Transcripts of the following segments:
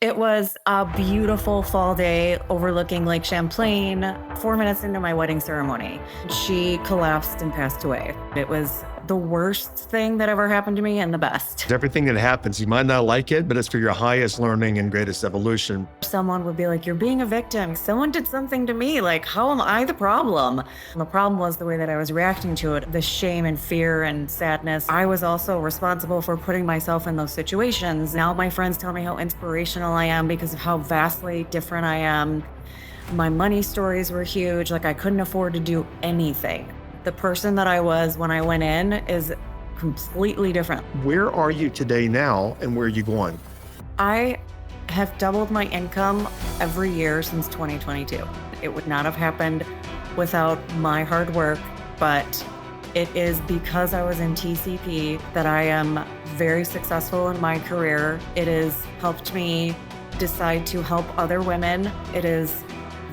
It was a beautiful fall day overlooking Lake Champlain. 4 minutes into my wedding ceremony, she collapsed and passed away. It was the worst thing that ever happened to me and the best. Everything that happens, you might not like it, but it's for your highest learning and greatest evolution. Someone would be like, "You're being a victim. Someone did something to me. Like, how am I the problem?" And the problem was the way that I was reacting to it, the shame and fear and sadness. I was also responsible for putting myself in those situations. Now my friends tell me how inspirational I am because of how vastly different I am. My money stories were huge. Like, I couldn't afford to do anything. The person that I was when I went in is completely different. Where are you today now, and where are you going? I have doubled my income every year since 2022. It would not have happened without my hard work, but it is because I was in TCP that I am very successful in my career. It has helped me decide to help other women. It is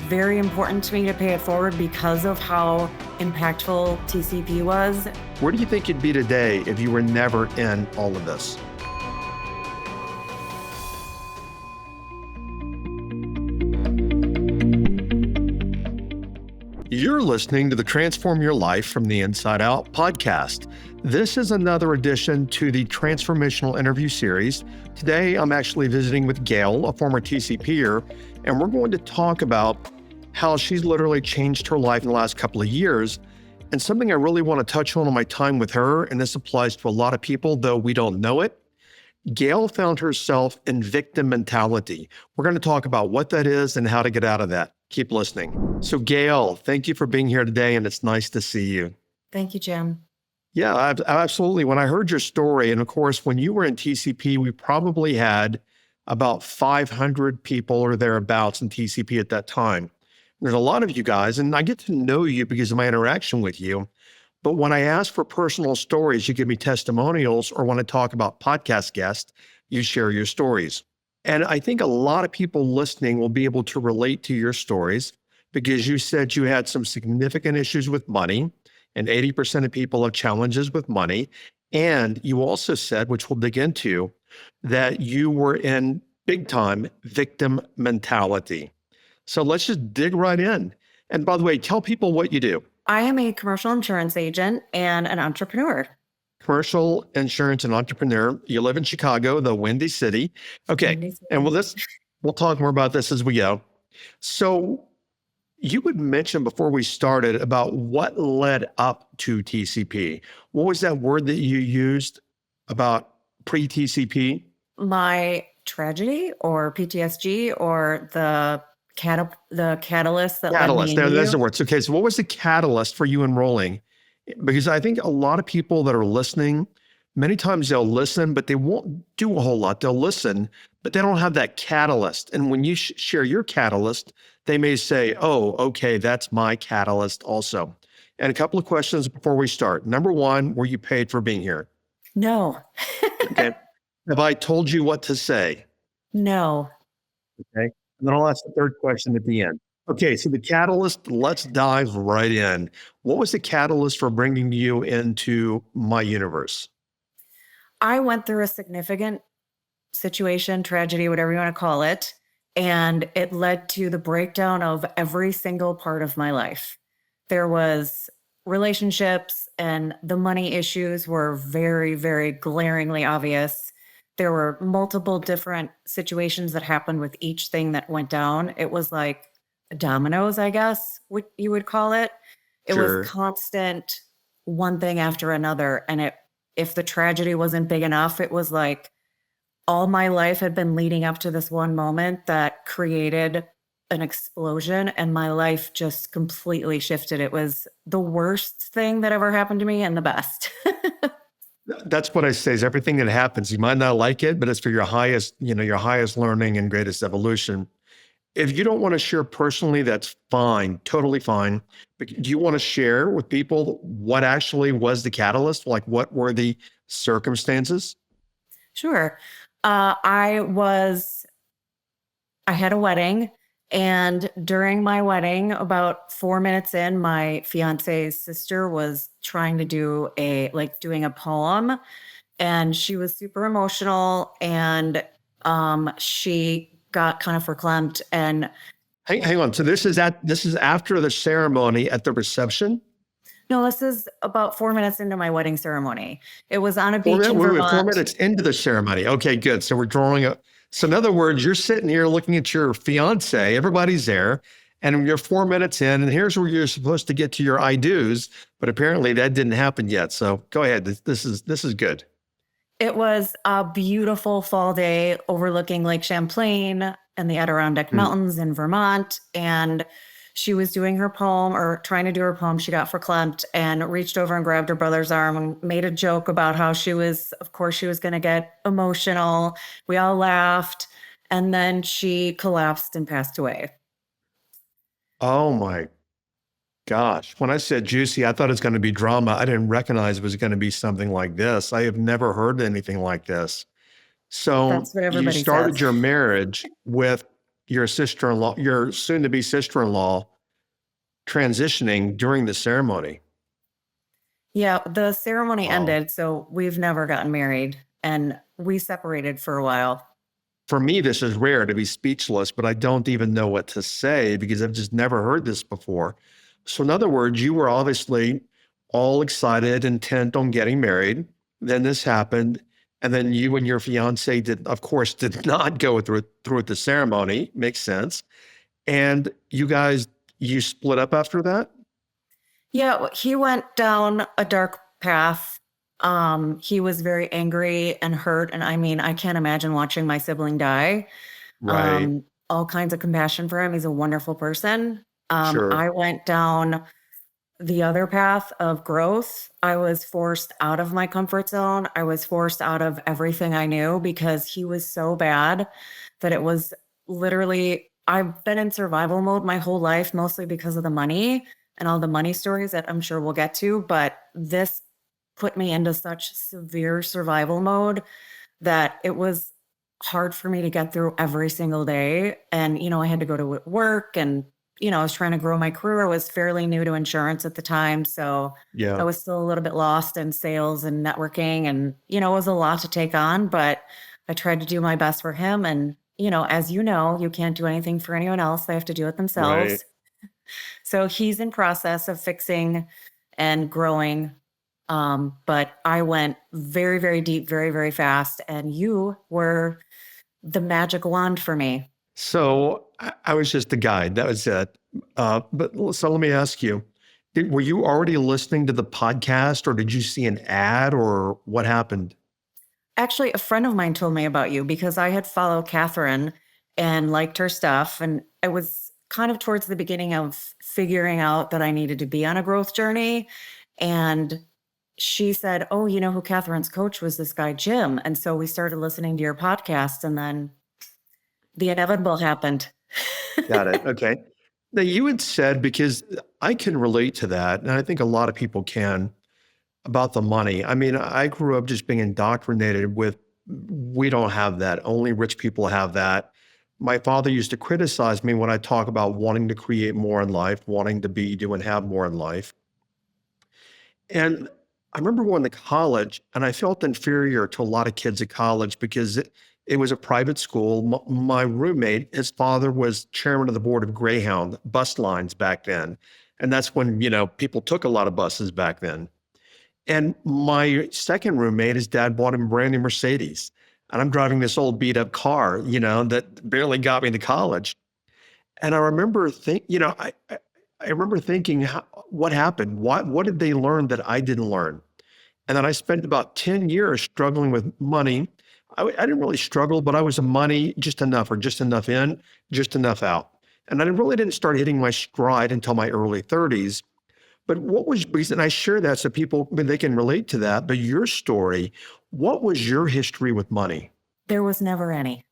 very important to me to pay it forward because of how impactful TCP was. Where do you think you'd be today if you were never in all of this? You're listening to the Transform Your Life from the Inside Out podcast. This is another addition to the Transformational interview series. Today, I'm actually visiting with Gail, a former TCPer, and we're going to talk about how she's literally changed her life in the last couple of years. And something I really want to touch on my time with her, and this applies to a lot of people, though we don't know it. Gail found herself in victim mentality. We're going to talk about what that is and how to get out of that. Keep listening. So Gail, thank you for being here today, and it's nice to see you. Thank you, Jim. Yeah, absolutely. When I heard your story, and of course, when you were in TCP, we probably had about 500 people or thereabouts in TCP at that time. There's a lot of you guys, and I get to know you because of my interaction with you. But when I ask for personal stories, you give me testimonials, or when I talk about podcast guests, you share your stories. And I think a lot of people listening will be able to relate to your stories because you said you had some significant issues with money, and 80% of people have challenges with money. And you also said, which we'll dig into, that you were in big time victim mentality. So let's just dig right in. And by the way, tell people what you do. I am a commercial insurance agent and an entrepreneur. Commercial insurance and entrepreneur. You live in Chicago, the Windy City. Okay. Windy City. And we'll talk more about this as we go. So you would mention before we started about what led up to TCP. What was that word that you used about pre-TCP? My tragedy or PTSD or the catalyst that led me into That's the word. Okay, so what was the catalyst for you enrolling? Because I think a lot of people that are listening, many times they'll listen, but they won't do a whole lot. They'll listen, but they don't have that catalyst. And when you share your catalyst, they may say, "Oh, okay, that's my catalyst also." And a couple of questions before we start. Number one, were you paid for being here? No. Okay. Have I told you what to say? No. Okay. And then I'll ask the third question at the end. Okay, so the catalyst, let's dive right in. What was the catalyst for bringing you into my universe? I went through a significant situation, tragedy, whatever you want to call it, and it led to the breakdown of every single part of my life. There was relationships, and the money issues were very, very glaringly obvious. There were multiple different situations that happened with each thing that went down. It was like dominoes, I guess, what you would call it. It Sure. was constant, one thing after another. And if the tragedy wasn't big enough, it was like all my life had been leading up to this one moment that created an explosion, and my life just completely shifted. It was the worst thing that ever happened to me and the best. That's what I say is everything that happens, you might not like it, but it's for your highest, your highest learning and greatest evolution. If you don't want to share personally, that's fine, totally fine. But do you want to share with people what actually was the catalyst? Like, what were the circumstances? Sure. I had a wedding, and during my wedding, about 4 minutes in, my fiance's sister was trying to doing a poem, and she was super emotional, and she got kind of verklempt. And Hang on. So this is after the ceremony at the reception? no, this is about 4 minutes into my wedding ceremony. It was on a Four beach minutes, in wait, wait, four Vermont. minutes into the ceremony. Okay, good. So we're drawing a. So in other words, you're sitting here looking at your fiance. Everybody's there, and you're 4 minutes in, and here's where you're supposed to get to your I do's, but apparently that didn't happen yet. So go ahead. This is good. It was a beautiful fall day overlooking Lake Champlain and the Adirondack Hmm. Mountains in Vermont. And she was doing her poem or trying to do her poem. She got verklempt and reached over and grabbed her brother's arm and made a joke about how she was, of course, she was going to get emotional. We all laughed. And then she collapsed and passed away. Oh my gosh. When I said juicy, I thought it was going to be drama. I didn't recognize it was going to be something like this. I have never heard anything like this. So That's what you everybody started says. your marriage with your sister-in-law, your soon-to-be sister-in-law transitioning during the ceremony. Yeah, the ceremony Wow. ended. So we've never gotten married and we separated for a while. For me, this is rare to be speechless, but I don't even know what to say because I've just never heard this before. So, in other words, you were obviously all excited, intent on getting married. Then this happened. And then you and your fiance did, of course, did not go through with the ceremony. Makes sense. And you guys, you split up after that? Yeah, he went down a dark path. He was very angry and hurt. And I mean, I can't imagine watching my sibling die. Right. All kinds of compassion for him. He's a wonderful person. Sure. I went down the other path of growth. I was forced out of my comfort zone. I was forced out of everything I knew because he was so bad that it was literally, I've been in survival mode my whole life, mostly because of the money and all the money stories that I'm sure we'll get to. But this put me into such severe survival mode that it was hard for me to get through every single day. And, I had to go to work and, I was trying to grow my career. I was fairly new to insurance at the time. So I Yeah. was still a little bit lost in sales and networking. And, it was a lot to take on, but I tried to do my best for him. And, as you can't do anything for anyone else. They have to do it Right. themselves. So he's in process of fixing and growing. But I went very, very deep, very, very fast. And you were the magic wand for me. So I was just a guide. That was it. So let me ask you, were you already listening to the podcast or did you see an ad or what happened? Actually, a friend of mine told me about you because I had followed Catherine and liked her stuff. And it was kind of towards the beginning of figuring out that I needed to be on a growth journey. And she said, "Oh, you know who Catherine's coach was, this guy, Jim." And so we started listening to your podcast, and then the inevitable happened. Got it. Okay. Now you had said, because I can relate to that, and I think a lot of people can, about the money. I mean, I grew up just being indoctrinated with, we don't have that. Only rich people have that. My father used to criticize me when I talk about wanting to create more in life, wanting to be, do, and have more in life. And I remember going to college and I felt inferior to a lot of kids at college because it was a private school. My roommate, his father was chairman of the board of Greyhound bus lines back then. And that's when, people took a lot of buses back then. And my second roommate, his dad bought him a brand new Mercedes. And I'm driving this old beat up car, that barely got me to college. And I remember I remember thinking, what happened? What did they learn that I didn't learn? And then I spent about 10 years struggling with money. I didn't really struggle, but I was a money just enough or just enough in, just enough out. And I really didn't start hitting my stride until my early 30s. But what was reason I share that so people, they can relate to that. But your story, what was your history with money? There was never any.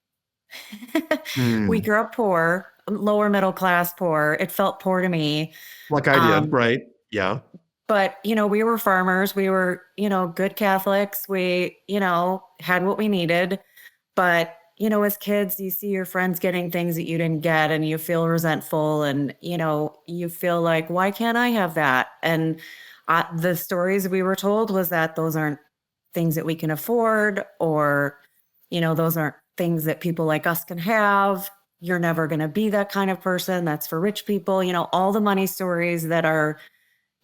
We Hmm. grew up poor, lower middle class poor. It felt poor to me. Like I did, Um, right? Yeah. but, we were farmers. We were, good Catholics. We, had what we needed. But, as kids, you see your friends getting things that you didn't get and you feel resentful and, you feel like, why can't I have that? And the stories we were told was that those aren't things that we can afford or, those aren't things that people like us can have. You're never going to be that kind of person. That's for rich people. All the money stories that are,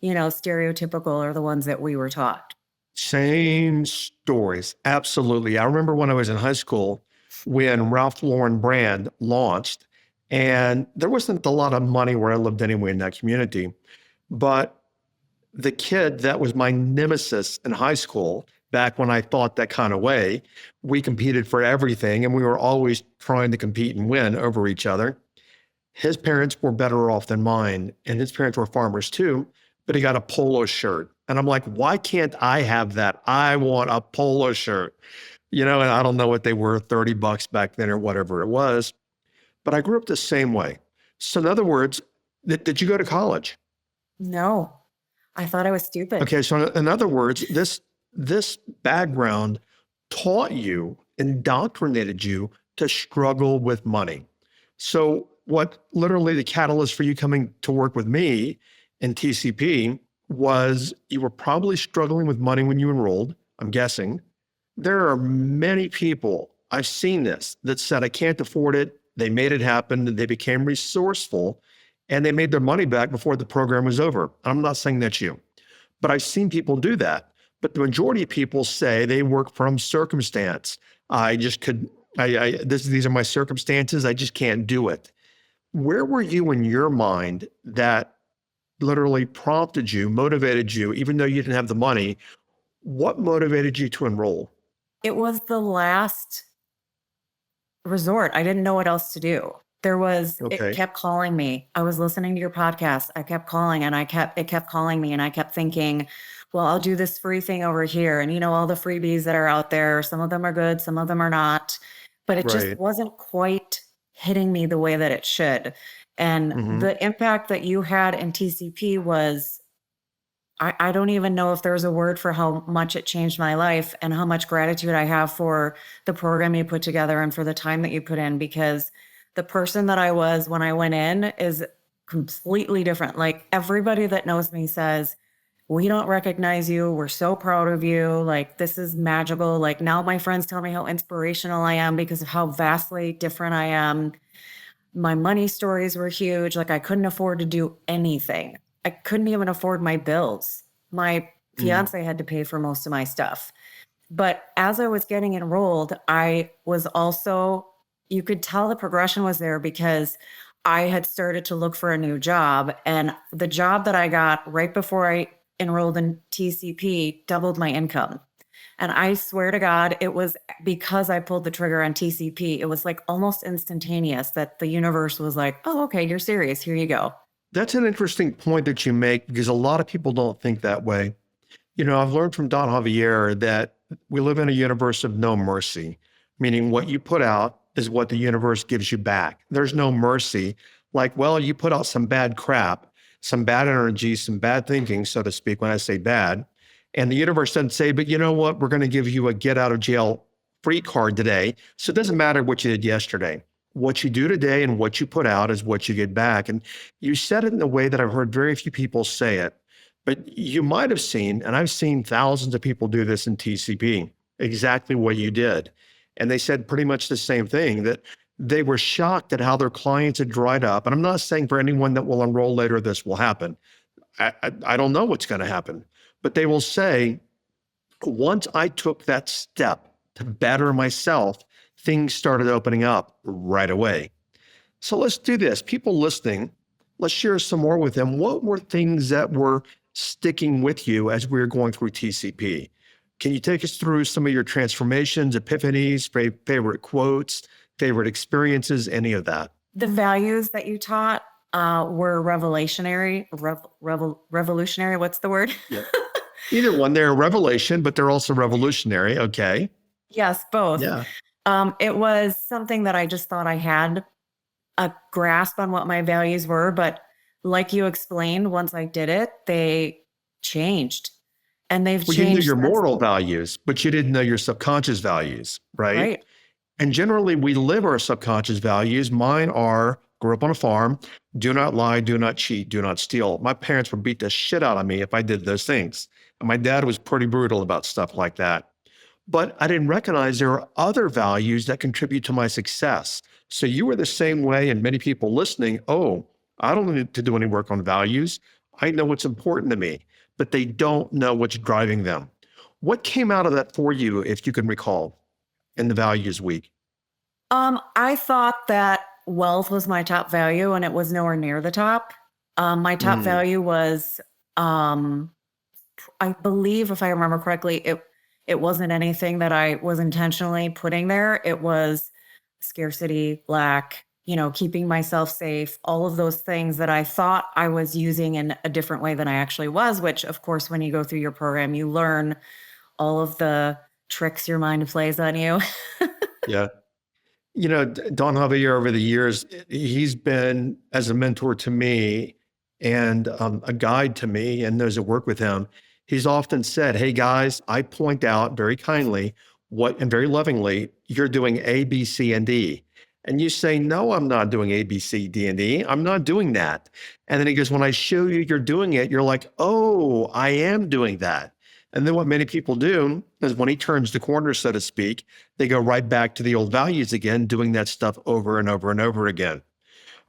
stereotypical are the ones that we were taught. Same stories. Absolutely. I remember when I was in high school when Ralph Lauren brand launched, and there wasn't a lot of money where I lived anyway in that community. But the kid that was my nemesis in high school, back when I thought that kind of way, we competed for everything and we were always trying to compete and win over each other. His parents were better off than mine, and his parents were farmers too, but he got a polo shirt. And I'm like, why can't I have that? I want a polo shirt. And I don't know what they were, $30 back then or whatever it was, but I grew up the same way. So in other words, did you go to college? No, I thought I was stupid. Okay, so in other words, this background taught you, indoctrinated you to struggle with money. So what literally the catalyst for you coming to work with me in TCP was you were probably struggling with money when you enrolled, I'm guessing. There are many people, I've seen this, that said, I can't afford it. They made it happen. They became resourceful and they made their money back before the program was over. I'm not saying that's you, but I've seen people do that. But the majority of people say they work from circumstance. These are my circumstances. I just can't do it. Where were you in your mind that literally prompted you, motivated you, even though you didn't have the money? What motivated you to enroll? It was the last resort. I didn't know what else to do. It kept calling me. I was listening to your podcast. I kept calling and it kept calling me and I kept thinking, well, I'll do this free thing over here. And all the freebies that are out there, some of them are good, some of them are not, but it just wasn't quite hitting me the way that it should. And the impact that you had in TCP was, I don't even know if there's a word for how much it changed my life and how much gratitude I have for the program you put together and for the time that you put in, because the person that I was when I went in is completely different. Like everybody that knows me says, we don't recognize you. We're so proud of you. Like, this is magical. Like now my friends tell me how inspirational I am because of how vastly different I am. My money stories were huge. Like I couldn't afford to do anything. I couldn't even afford my bills. My fiance had to pay for most of my stuff. But as I was getting enrolled, I was also, you could tell the progression was there because I had started to look for a new job. And the job that I got right before I enrolled in TCP doubled my income. And I swear to God, it was because I pulled the trigger on TCP. It was like almost instantaneous that the universe was like, oh, okay, you're serious. Here you go. That's an interesting point that you make because a lot of people don't think that way. I've learned from Don Javier that we live in a universe of no mercy, meaning what you put out is what the universe gives you back. There's no mercy. Like, well, you put out some bad crap, some bad energy, some bad thinking, so to speak, when I say bad. And the universe doesn't say, but you know what? We're going to give you a get out of jail free card today. So it doesn't matter what you did yesterday. What you do today and what you put out is what you get back. And you said it in a way that I've heard very few people say it, but you might have seen, and I've seen thousands of people do this in TCP, exactly what you did. And they said pretty much the same thing, that they were shocked at how their clients had dried up. And I'm not saying for anyone that will enroll later, this will happen. I don't know what's going to happen, but they will say, once I took that step to better myself, things started opening up right away. So let's do this. People listening, let's share some more with them. What were things that were sticking with you as we were going through TCP? Can you take us through some of your transformations, epiphanies, favorite quotes, favorite experiences, any of that? The values that you taught were revolutionary. Revolutionary, what's the word? Yeah. Either one, they're a revelation, but they're also revolutionary. Okay. Yes, both. Yeah. It was something that I just thought I had a grasp on what my values were. But like you explained, once I did it, they changed. And they've changed. You knew your moral values, but you didn't know your subconscious values, right? Right. And generally, we live our subconscious values. Mine are, grew up on a farm, do not lie, do not cheat, do not steal. My parents would beat the shit out of me if I did those things. And my dad was pretty brutal about stuff like that. but I didn't recognize there are other values that contribute to my success. So you were the same way, and many people listening, oh, I don't need to do any work on values. I know what's important to me, but they don't know what's driving them. What came out of that for you, if you can recall, in the values week? I thought that wealth was my top value and it was nowhere near the top. My top Mm, value was, um, I believe, if I remember correctly, it wasn't anything that I was intentionally putting there. It was scarcity, lack, keeping myself safe, all of those things that I thought I was using in a different way than I actually was, which of course, when you go through your program, you learn all of the tricks your mind plays on you. yeah. Don Javier over the years, he's been as a mentor to me and a guide to me and those that work with him. He's often said, hey guys, I point out very kindly and very lovingly, you're doing A, B, C, and D. And you say, no, I'm not doing A, B, C, D, and E. I'm not doing that. And then he goes, when I show you you're doing it, you're like, oh, I am doing that. And then what many people do is when he turns the corner, so to speak, they go right back to the old values again, doing that stuff over and over and over again.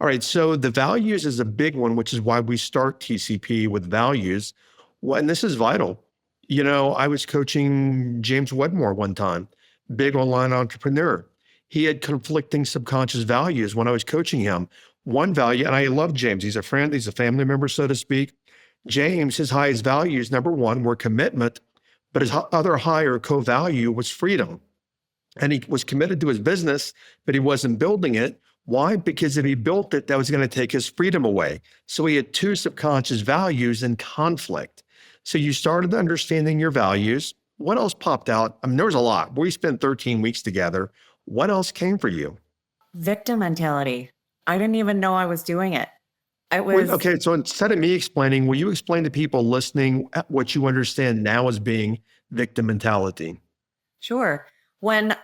All right, so the values is a big one, which is why we start TCP with values. Well, and this is vital. I was coaching James Wedmore one time, big online entrepreneur. He had conflicting subconscious values when I was coaching him. One value, and I love James, he's a friend, he's a family member, so to speak. James, his highest values, number one, were commitment, but his other higher co-value was freedom. And he was committed to his business, but he wasn't building it. Why? Because if he built it, that was going to take his freedom away. So he had two subconscious values in conflict. So you started understanding your values. What else popped out? I mean, there was a lot. We spent 13 weeks together. What else came for you? Victim mentality. I didn't even know I was doing it. It Wait, was okay, so instead of me explaining, will you explain to people listening what you understand now as being victim mentality? sure. When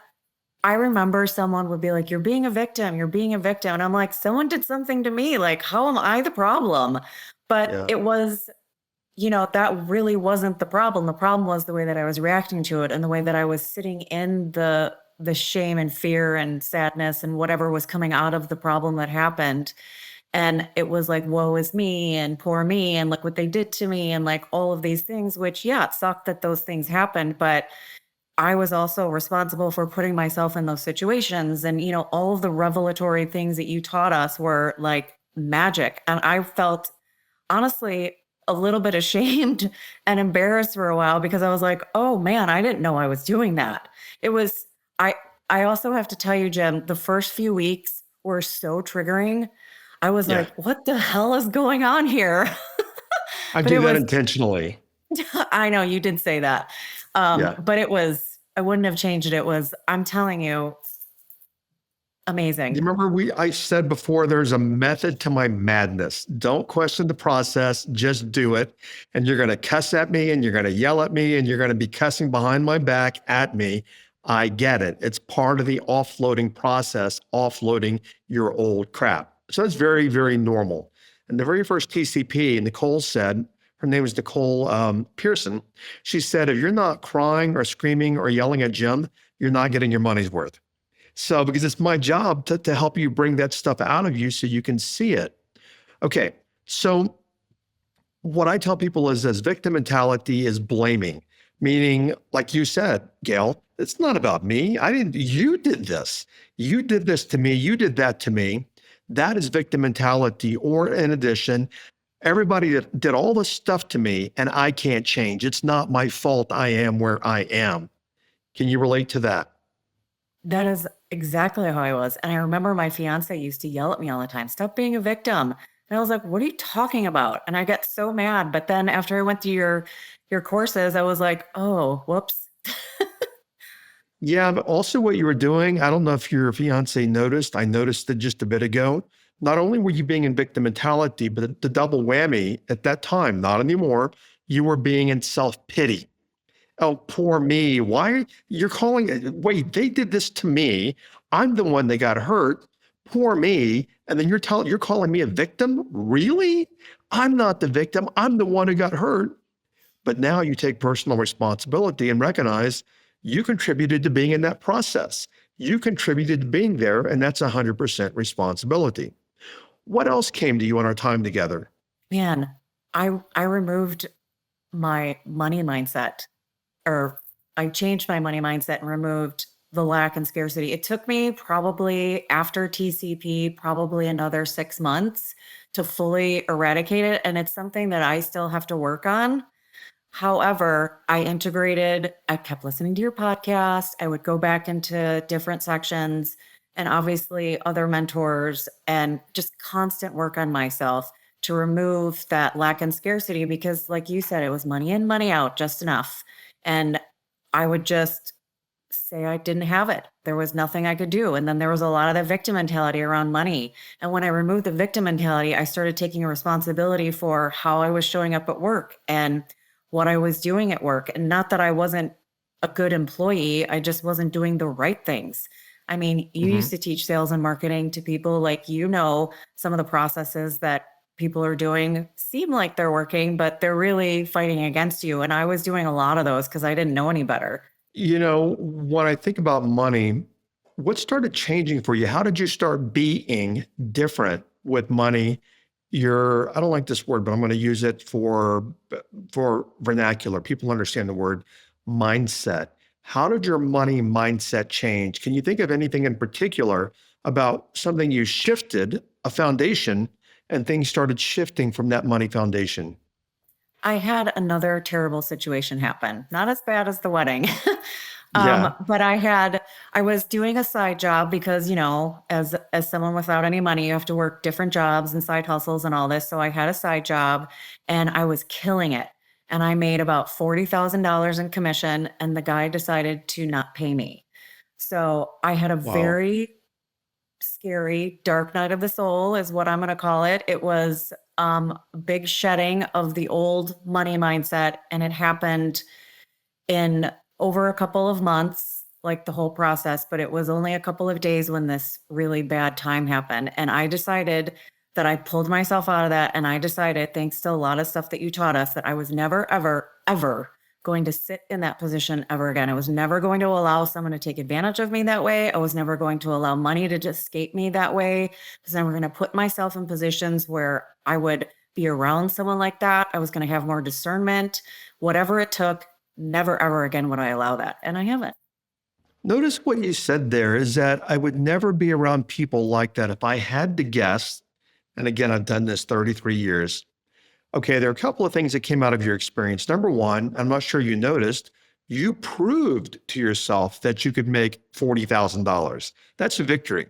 I remember someone would be like, you're being a victim, you're being a victim. And I'm like, someone did something to me. Like, how am I the problem? But Yeah. it was, that really wasn't the problem. The problem was the way that I was reacting to it and the way that I was sitting in the shame and fear and sadness and whatever was coming out of the problem that happened. And it was like, woe is me and poor me and look what they did to me and like all of these things, which, yeah, it sucked that those things happened. But I was also responsible for putting myself in those situations. And, all of the revelatory things that you taught us were like magic. And I felt honestly a little bit ashamed and embarrassed for a while because I was like, oh man, I didn't know I was doing that. It was, I, I also have to tell you, Jim, the first few weeks were so triggering. I was Yeah. like, what the hell is going on here? I But do it that was, intentionally. I know you did say that. Yeah. But it was, I wouldn't have changed it. It was, I'm telling you, You amazing. remember I said before there's a method to my madness. Don't question the process, just do it. And you're going to cuss at me and you're going to yell at me and you're going to be cussing behind my back at me. I get it. It's part of the offloading process, offloading your old crap. So it's very, very normal. And the very first TCP, Nicole said, her name is Nicole Pearson. She said, if you're not crying or screaming or yelling at Jim, you're not getting your money's worth. So, because it's my job to help you bring that stuff out of you so you can see it. Okay. So, what I tell people is this victim mentality is blaming, meaning, like you said, Gail, it's not about me. You did this. You did this to me. You did that to me. That is victim mentality. Or in addition, everybody that did all this stuff to me and I can't change. It's not my fault. I am where I am. Can you relate to that? That is exactly how I was. And I remember my fiance used to yell at me all the time, stop being a victim. And I was like, what are you talking about? And I got so mad. But then after I went through your courses, I was like, oh, whoops. Yeah, but also what you were doing, I don't know if your fiance noticed. I noticed it just a bit ago. Not only were you being in victim mentality, but the double whammy at that time, not anymore, you were being in self-pity. Oh, poor me. Why you're calling it? Wait, they did this to me. I'm the one that got hurt. Poor me. And then you're calling me a victim? Really? I'm not the victim. I'm the one who got hurt. But now you take personal responsibility and recognize You contributed to being in that process. You contributed to being there, and that's 100% responsibility. What else came to you in our time together? Man, I removed my money mindset, or I changed my money mindset and removed the lack and scarcity. It took me probably after TCP, probably another 6 months to fully eradicate it. And it's something that I still have to work on. However, I kept listening to your podcast. I would go back into different sections and obviously other mentors and just constant work on myself to remove that lack and scarcity because, like you said, it was money in, money out, just enough. And I would just say I didn't have it. There was nothing I could do. And then there was a lot of the victim mentality around money. And when I removed the victim mentality, I started taking a responsibility for how I was showing up at work and what I was doing at work. And not that I wasn't a good employee, I just wasn't doing the right things. I mean, you used Mhm. to teach sales and marketing to people, like, some of the processes that people are doing seem like they're working, but they're really fighting against you. And I was doing a lot of those because I didn't know any better. When I think about money, what started changing for you? How did you start being different with money? I don't like this word, but I'm going to use it for vernacular. People understand the word mindset. How did your money mindset change? Can you think of anything in particular about something you shifted, a foundation, and things started shifting from that money foundation? I had another terrible situation happen. Not as bad as the wedding. Yeah. But I was doing a side job because, as someone without any money, you have to work different jobs and side hustles and all this. So I had a side job and I was killing it. And I made about $40,000 in commission and the guy decided to not pay me. So I had a Wow. very scary dark night of the soul is what I'm going to call it. It was a big shedding of the old money mindset and it happened in over a couple of months, like the whole process, but it was only a couple of days when this really bad time happened. And I decided that I pulled myself out of that. And I decided, thanks to a lot of stuff that you taught us, that I was never, ever, ever going to sit in that position ever again. I was never going to allow someone to take advantage of me that way. I was never going to allow money to just escape me that way. I was never going to put myself in positions where I would be around someone like that. I was going to have more discernment, whatever it took. Never ever again would I allow that. And I haven't. Notice what you said there is that I would never be around people like that. If I had to guess, and again, I've done this 33 years. Okay, there are a couple of things that came out of your experience. Number one, I'm not sure you noticed, you proved to yourself that you could make $40,000. That's a victory.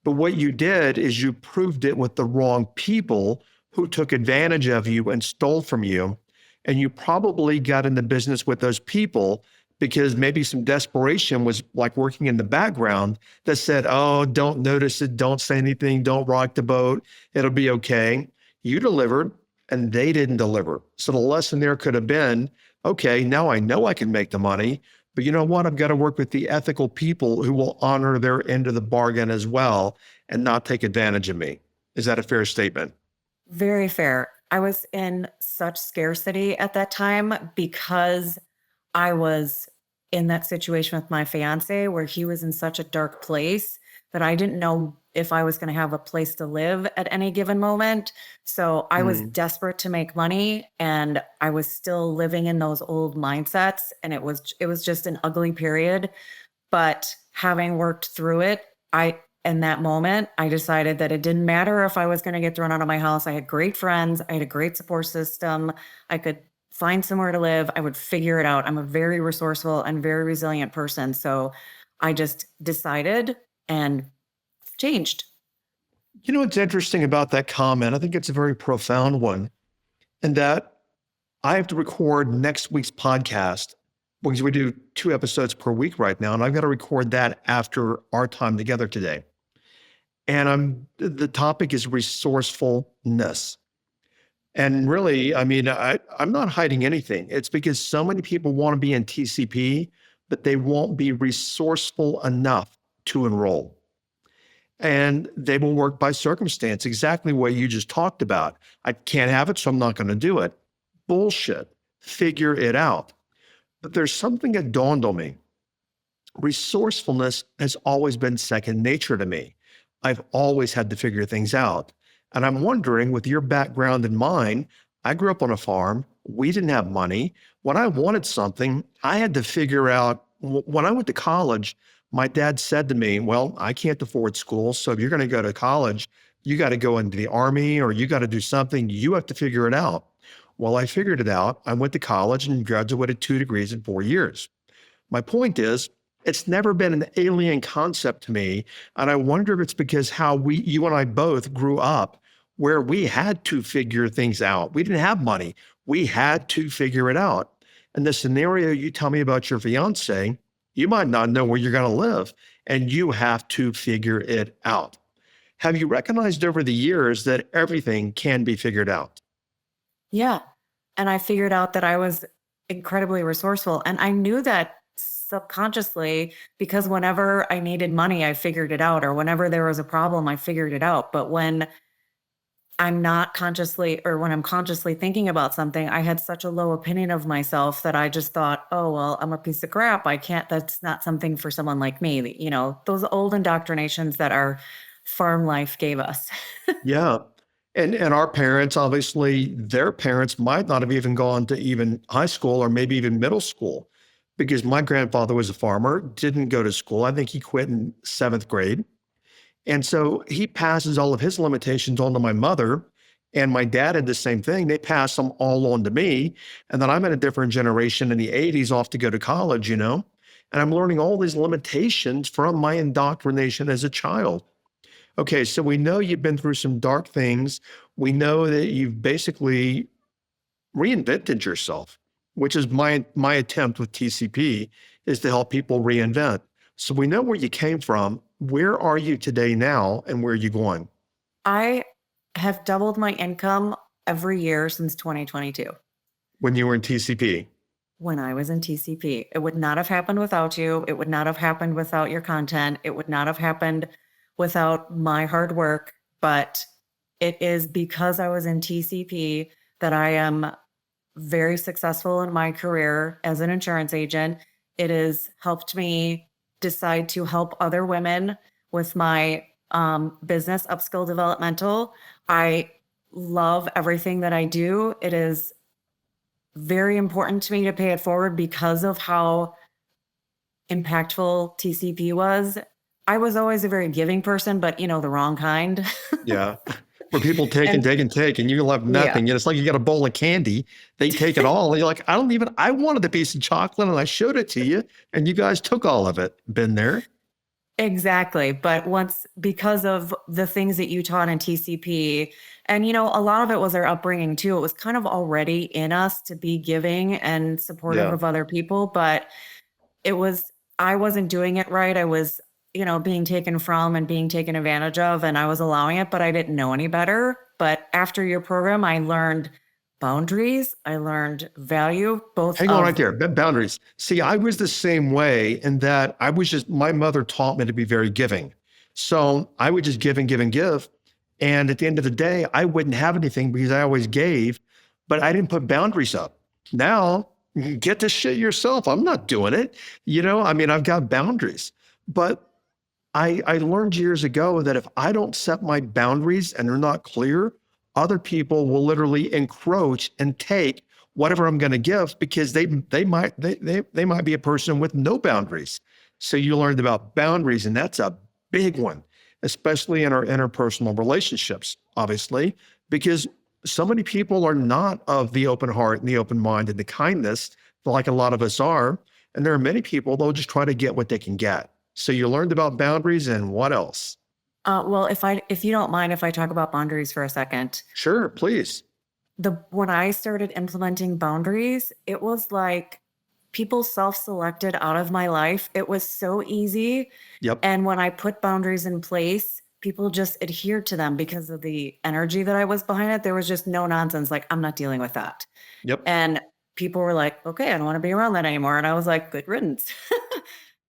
But what you did is you proved it with the wrong people who took advantage of you and stole from you. And you probably got in the business with those people because maybe some desperation was like working in the background that said, oh, don't notice it, don't say anything, don't rock the boat, it'll be okay. You delivered and they didn't deliver. So the lesson there could have been, okay, now I know I can make the money, but you know what? I've got to work with the ethical people who will honor their end of the bargain as well and not take advantage of me. Is that a fair statement? Very fair. I was in such scarcity at that time because I was in that situation with my fiance where he was in such a dark place that I didn't know if I was going to have a place to live at any given moment. So I was Hmm. desperate to make money and I was still living in those old mindsets and it was just an ugly period. But having worked through it, in that moment, I decided that it didn't matter if I was going to get thrown out of my house. I had great friends, I had a great support system. I could find somewhere to live. I would figure it out. I'm a very resourceful and very resilient person. So I just decided and changed. You know what's interesting about that comment? I think it's a very profound one, and that I have to record next week's podcast because we do 2 episodes per week right now, and I've got to record that after our time together today. And the topic is resourcefulness. And really, I mean, I'm not hiding anything. It's because so many people want to be in TCP, but they won't be resourceful enough to enroll. And they will work by circumstance, exactly what you just talked about. I can't have it, so I'm not going to do it. Bullshit. Figure it out. But there's something that dawned on me. resourcefulness has always been second nature to me. I've always had to figure things out. And I'm wondering, with your background and mine, I grew up on a farm. We didn't have money. When I wanted something, I had to figure out. When I went to college, my dad said to me, well, I can't afford school. So if you're going to go to college, you got to go into the army or you got to do something. You have to figure it out. Well, I figured it out. I went to college and graduated 2 degrees in 4 years. My point is, it's never been an alien concept to me. And I wonder if it's because how you and I both grew up where we had to figure things out. We didn't have money. We had to figure it out. And the scenario you tell me about your fiance, you might not know where you're going to live and you have to figure it out. Have you recognized over the years that everything can be figured out? Yeah. And I figured out that I was incredibly resourceful. And I knew that subconsciously because whenever I needed money, I figured it out, or whenever there was a problem, I figured it out. But when I'm not consciously, or when I'm consciously thinking about something, I had such a low opinion of myself that I just thought, oh, well, I'm a piece of crap. I can't, that's not something for someone like me. You know, those old indoctrinations that our farm life gave us. Yeah. And our parents, obviously, their parents might not have even gone to even high school or maybe even middle school because my grandfather was a farmer, didn't go to school. I think he quit in seventh grade. And so he passes all of his limitations on to my mother. And my dad did the same thing. They passed them all on to me. And then I'm in a different generation in the 80s off to go to college, and I'm learning all these limitations from my indoctrination as a child. Okay, so we know you've been through some dark things. We know that you've basically reinvented yourself, which is my attempt with TCP is to help people reinvent. So we know where you came from. Where are you today now and where are you going? I have doubled my income every year since 2022. When you were in TCP? When I was in TCP, it would not have happened without you. It would not have happened without your content. It would not have happened without my hard work. But it is because I was in TCP that I am very successful in my career as an insurance agent. It has helped me decide to help other women with my business upskill developmental. I love everything that I do. It is very important to me to pay it forward because of how impactful TCP was. I was always a very giving person, but the wrong kind. Yeah. Where people take and And take and take, and you have yeah, nothing. And it's like you got a bowl of candy. They take it all. And you're like, I wanted a piece of chocolate and I showed it to you, and you guys took all of it. Been there? exactly. But because of the things that you taught in TCP, and a lot of it was our upbringing too. It was kind of already in us to be giving and supportive Yeah. of other people, but I wasn't doing it right. I was, being taken from and being taken advantage of, and I was allowing it, but I didn't know any better. But after your program, I learned boundaries. I learned value, both Hang on right of, there. Boundaries. See, I was the same way in that my mother taught me to be very giving. So I would just give and give and give. And at the end of the day, I wouldn't have anything because I always gave, but I didn't put boundaries up. Now, get this shit yourself. I'm not doing it. I've got boundaries. But I learned years ago that if I don't set my boundaries and they're not clear, other people will literally encroach and take whatever I'm going to give because they might be a person with no boundaries. So you learned about boundaries, and that's a big one, especially in our interpersonal relationships, obviously, because so many people are not of the open heart and the open mind and the kindness like a lot of us are. And there are many people, they'll just try to get what they can get. So you learned about boundaries, and what else? well, if you don't mind, if I talk about boundaries for a second. Sure, please. When I started implementing boundaries, it was like people self-selected out of my life. It was so easy. Yep. And when I put boundaries in place, people just adhered to them because of the energy that I was behind it. There was just no nonsense. Like, I'm not dealing with that. Yep. And people were like, okay, I don't want to be around that anymore. And I was like, good riddance.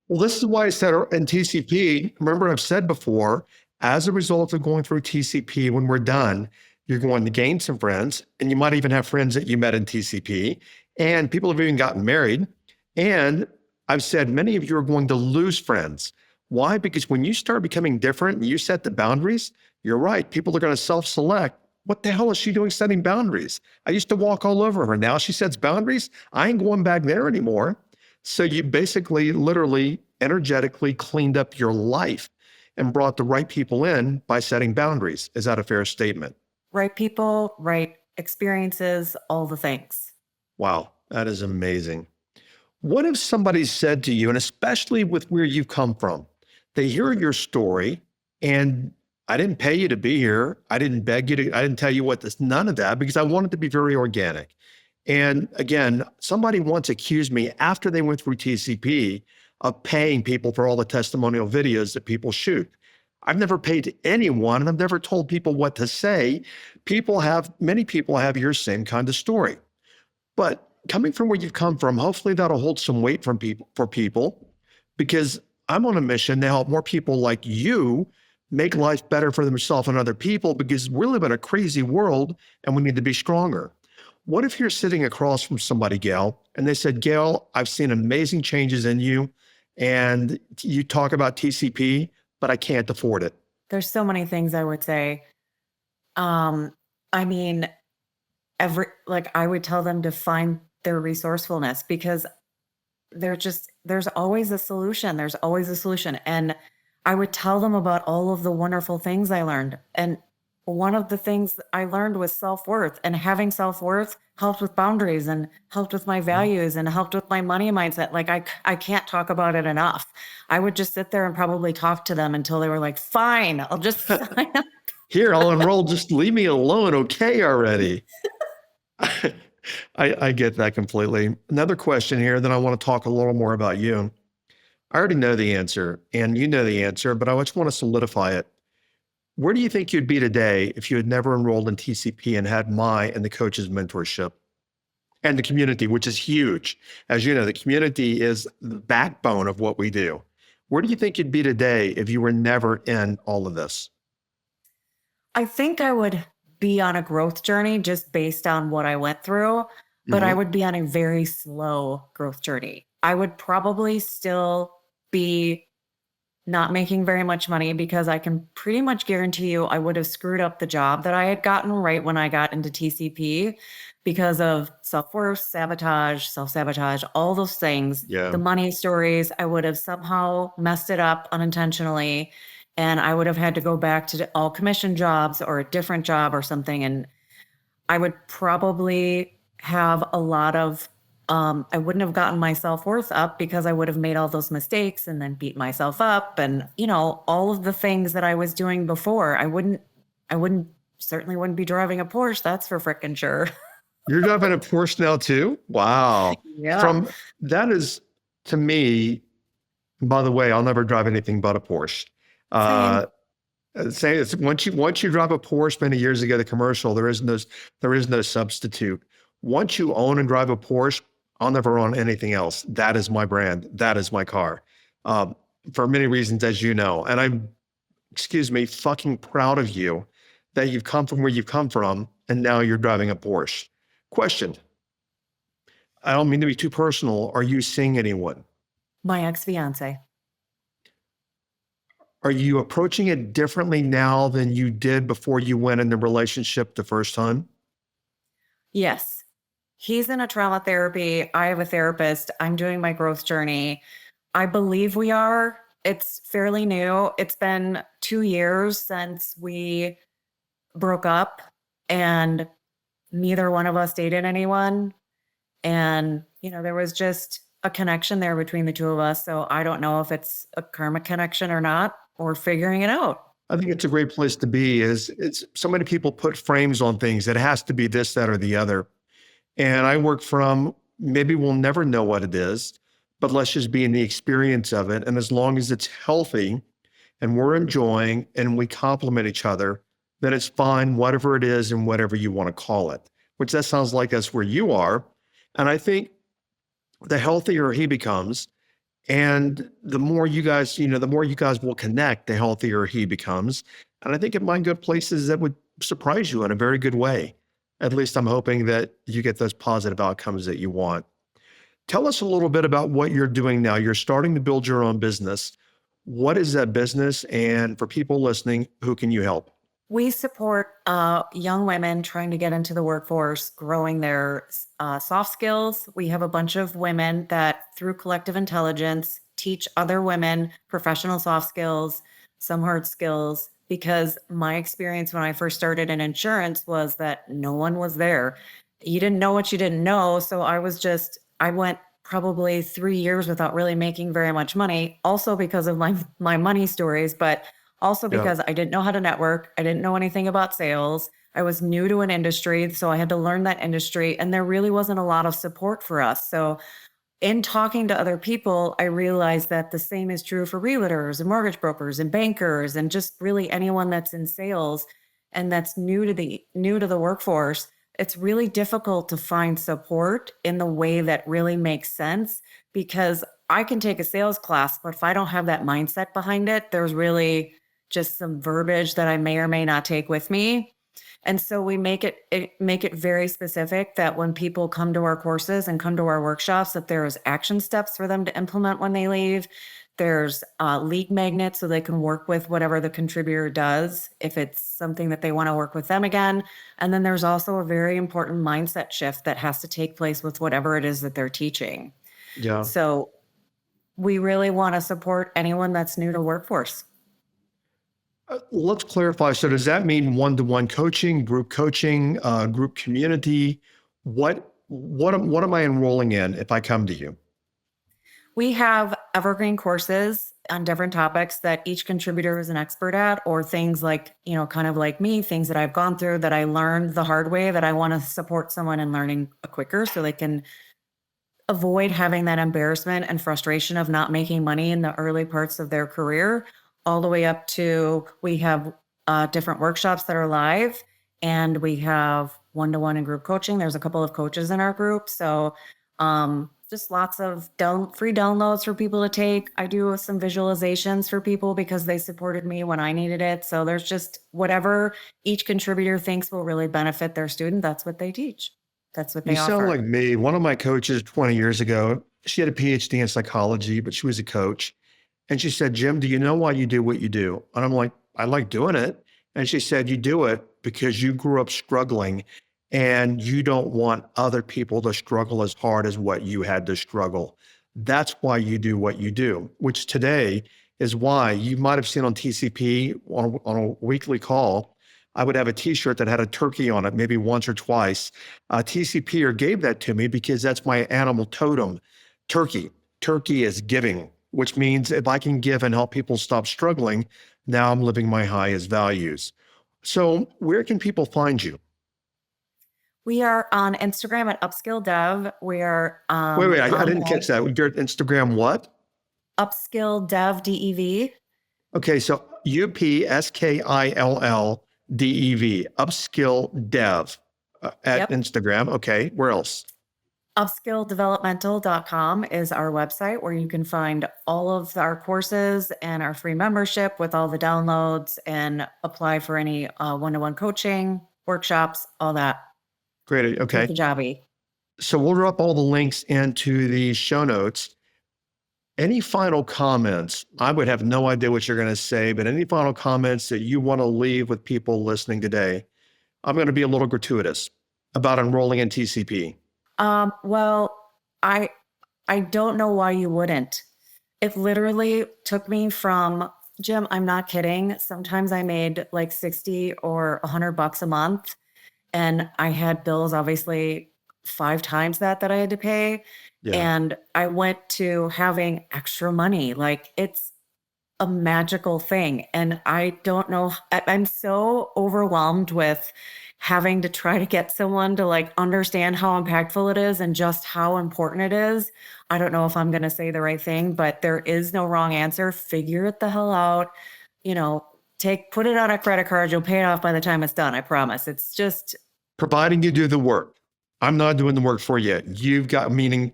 Well, this is why I said in TCP, remember I've said before, as a result of going through TCP, when we're done, you're going to gain some friends, and you might even have friends that you met in TCP, and people have even gotten married. And I've said many of you are going to lose friends. Why? Because when you start becoming different and you set the boundaries, you're right. People are going to self-select. What the hell is she doing setting boundaries? I used to walk all over her. Now she sets boundaries. I ain't going back there anymore. So you basically, literally, energetically cleaned up your life and brought the right people in by setting boundaries. Is that a fair statement? Right people, right experiences, all the things. Wow, that is amazing. What if somebody said to you, and especially with where you come from, they hear your story and I didn't pay you to be here. I didn't beg you to, I didn't tell you what this, none of that, because I wanted to be very organic. And again, somebody once accused me after they went through TCP of paying people for all the testimonial videos that people shoot. I've never paid anyone and I've never told people what to say. Many people have your same kind of story. But coming from where you've come from, hopefully that'll hold some weight for people, because I'm on a mission to help more people like you make life better for themselves and other people, because we live in a crazy world and we need to be stronger. What if you're sitting across from somebody, Gail, and they said, Gail, I've seen amazing changes in you and you talk about TCP, but I can't afford it. There's so many things I would say. I mean, I would tell them to find their resourcefulness, because there's always a solution. There's always a solution. And I would tell them about all of the wonderful things I learned. And one of the things I learned was self-worth, and having self-worth helped with boundaries and helped with my values and helped with my money mindset. Like I can't talk about it enough. I would just sit there and probably talk to them until they were like, fine, I'll just sign up. Here, I'll enroll. Just leave me alone. Okay, already. I get that completely. Another question here, then I want to talk a little more about you. I already know the answer and you know the answer, but I just want to solidify it. Where do you think you'd be today if you had never enrolled in TCP and had my and the coach's mentorship and the community, which is huge? As you know, the community is the backbone of what we do. Where do you think you'd be today if you were never in all of this? I think I would be on a growth journey just based on what I went through, but I would be on a very slow growth journey. I would probably still be not making very much money, because I can pretty much guarantee you I would have screwed up the job that I had gotten right when I got into TCP because of self-worth, sabotage, self-sabotage, all those things. Yeah. The money stories, I would have somehow messed it up unintentionally. And I would have had to go back to all commission jobs or a different job or something. And I would probably have a lot of, I wouldn't have gotten my self-worth up, because I would have made all those mistakes and then beat myself up. And, all of the things that I was doing before, certainly wouldn't be driving a Porsche. That's for frickin' sure. You're driving a Porsche now too? Wow. Yeah. That is, to me, by the way, I'll never drive anything but a Porsche. Say it's once you drive a Porsche many years ago, the commercial, there is no substitute. Once you own and drive a Porsche, I'll never own anything else. That is my brand. That is my car. For many reasons, as you know. And I'm, fucking proud of you that you've come from where you've come from and now you're driving a Porsche. Question. I don't mean to be too personal. Are you seeing anyone? My ex-fiance. Are you approaching it differently now than you did before you went in the relationship the first time? Yes. He's in a trauma therapy. I have a therapist. I'm doing my growth journey. I believe we are. It's fairly new. It's been 2 years since we broke up, and neither one of us dated anyone. And, there was just a connection there between the two of us. So I don't know if it's a karmic connection or not, or figuring it out. I think it's a great place to be. It's so many people put frames on things. It has to be this, that, or the other. And I work from, maybe we'll never know what it is, but let's just be in the experience of it. And as long as it's healthy and we're enjoying and we complement each other, then it's fine, whatever it is and whatever you want to call it, which that sounds like that's where you are. And I think the healthier he becomes, and the more you guys, the more you guys will connect, the healthier he becomes. And I think it might go places that would surprise you in a very good way. At least I'm hoping that you get those positive outcomes that you want. Tell us a little bit about what you're doing now. You're starting to build your own business. What is that business? And for people listening, who can you help? We support young women trying to get into the workforce, growing their soft skills. We have a bunch of women that, through collective intelligence, teach other women professional soft skills, some hard skills. Because my experience when I first started in insurance was that no one was there. You didn't know what you didn't know. So I went probably 3 years without really making very much money, also because of my money stories, but also Yeah. because I didn't know how to network. I didn't know anything about sales. I was new to an industry, so I had to learn that industry, and there really wasn't a lot of support for us. So, in talking to other people, I realized that the same is true for realtors and mortgage brokers and bankers and just really anyone that's in sales and that's new to the workforce. It's really difficult to find support in the way that really makes sense because I can take a sales class, but if I don't have that mindset behind it, there's really just some verbiage that I may or may not take with me. And so we make it very specific that when people come to our courses and come to our workshops, that there is action steps for them to implement when they leave. There's lead magnets so they can work with whatever the contributor does if it's something that they want to work with them again. And then there's also a very important mindset shift that has to take place with whatever it is that they're teaching. Yeah. So we really want to support anyone that's new to workforce. Let's clarify. So does that mean one-to-one coaching, group community? What am I enrolling in if I come to you? We have evergreen courses on different topics that each contributor is an expert at, or things like, kind of like me, things that I've gone through that I learned the hard way that I want to support someone in learning quicker so they can avoid having that embarrassment and frustration of not making money in the early parts of their career, all the way up to we have different workshops that are live and we have one-to-one and group coaching. There's a couple of coaches in our group. So just lots of free downloads for people to take. I do some visualizations for people because they supported me when I needed it. So there's just whatever each contributor thinks will really benefit their student. That's what they teach. That's what You they sound offer. like me. One of my coaches 20 years ago, she had a PhD in psychology, but she was a coach. And she said, Jim, do you know why you do what you do? And I'm like, I like doing it. And she said, you do it because you grew up struggling and you don't want other people to struggle as hard as what you had to struggle. That's why you do what you do, which today is why you might have seen on TCP on a weekly call. I would have a t-shirt that had a turkey on it, maybe once or twice. TCPer gave that to me because that's my animal totem, turkey. Turkey is giving, which means if I can give and help people stop struggling, now I'm living my highest values. So where can people find you? We are on Instagram at Upskill Dev. We are Wait, I on didn't catch that. You're at Instagram what? Upskill Dev DEV. Okay, so UPSKILLDEV, Upskill Dev at Yep. Instagram. Okay, where else? Upskilldevelopmental.com is our website where you can find all of our courses and our free membership with all the downloads and apply for any one-to-one coaching, workshops, all that. Great. Good Okay. Kajabi. So we'll drop all the links into the show notes. Any final comments? I would have no idea what you're going to say, but any final comments that you want to leave with people listening today? I'm going to be a little gratuitous about enrolling in TCP. Well, I don't know why you wouldn't. It literally took me from Jim, I'm not kidding. Sometimes I made like 60 or $100 a month and I had bills obviously 5 times that I had to pay. Yeah. And I went to having extra money. Like it's a magical thing. And I don't know, I'm so overwhelmed with having to try to get someone to like understand how impactful it is and just how important it is. I don't know if I'm going to say the right thing, but there is no wrong answer. Figure it the hell out. You know, put it on a credit card. You'll pay it off by the time it's done. I promise. It's just, Providing you do the work. I'm not doing the work for you. You've got, meaning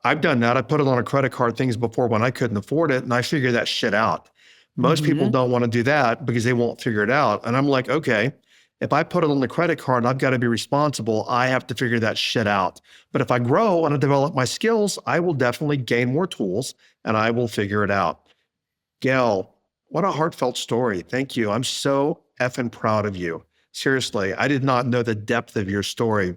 I've done that. I put it on a credit card things before when I couldn't afford it, and I figured that shit out. Most people Mhm. don't want to do that because they won't figure it out. And I'm like, okay, If I put it on the credit card, I've got to be responsible. I have to figure that shit out. But if I grow and I develop my skills, I will definitely gain more tools and I will figure it out. Gail, what a heartfelt story. Thank you. I'm so effing proud of you. Seriously, I did not know the depth of your story.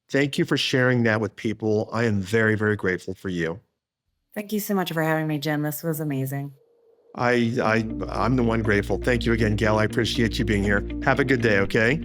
Thank you for sharing that with people. I am very, very grateful for you. Thank you so much for having me, Jen. This was amazing. I'm the one grateful. Thank you again, Gail. I appreciate you being here. Have a good day, okay?